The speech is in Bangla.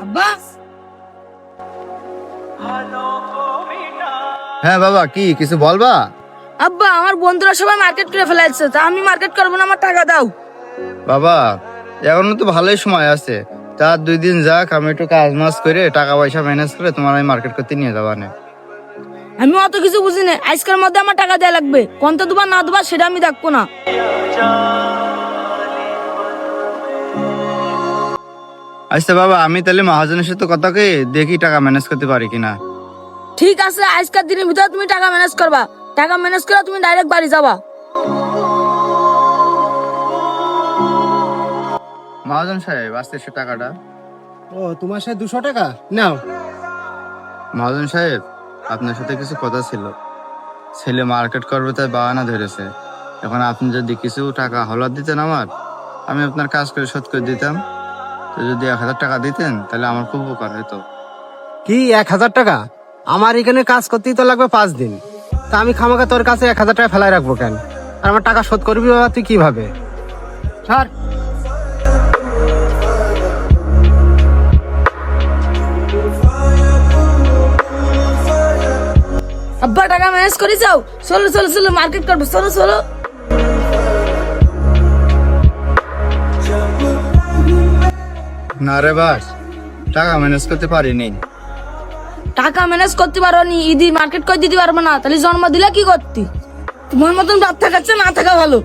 আব্বা, হ্যাঁ বাবা, কি কিছু বলবা? আব্বা আমার বন্ধুরা সবাই মার্কেট করে ফেলাইছে, তা আমি মার্কেট করবো না, আমার টাকা দাও। বাবা, এখনো তো ভালোই সময় আছে। তার 2 দিন যাক, আমি একটু কাজ মাজ করে টাকা পয়সা ম্যানেজ করে তোমার আমি মার্কেট করতে নিয়ে যাবা না। আমি অত কিছু বুঝি না, আজকের মধ্যে আমার টাকা দেওয়া লাগবে। কোনটা দুবা না দুবা সেটা আমি দেখবো না। আচ্ছা বাবা, আমি তাহলে মহাজনের সাথে কথা কই দেখি টাকা ম্যানেজ করতে পারি কিনা। ঠিক আছে, আজকের দিনের ভিতরে তুমি টাকা ম্যানেজ করবা। টাকা ম্যানেজ করে তুমি ডাইরেক্ট বাড়ি যাবা। মহাজন সাহেব, আসতে এসে টাকাটা। ও, তোমার সাথে 200 টাকা নাও। মহাজন সাহেব, আপনার সাথে কিছু কথা ছিল। ছেলে মার্কেট করবে তাই বাহানা ধরেছে। এখন আপনি যদি কিছু টাকা হলার দিতেন আমার, আমি আপনার কাজ করে শোধ করে দিতাম। তো যদি 1000 টাকা দিতেন তাহলে আমার খুব উপকার হতো। কি 1000 টাকা? আমার এখানে কাজ করতেই তো লাগবে 5 দিন। তা আমি খামাকা তোর কাছে 1000 টাকা ফেলাই রাখবো কেন? আর আমার টাকা শোধ করবি বাবা তুই কিভাবে? ছাড়। আব্বা টাকা ম্যানেজ করে যাও। চলো চলো চলো, মার্কেট করবো, চলো চলো। না রে বাস, টাকা ম্যানেজ করতে পারিনি। টাকা ম্যানেজ করতে পারো নি, ঈদি মার্কেট করে দিতে পারবো না, তাহলে জন্ম দিলে কি করতি? তোমার মতন বাপ থাকাচ্ছে না থাকা ভালো।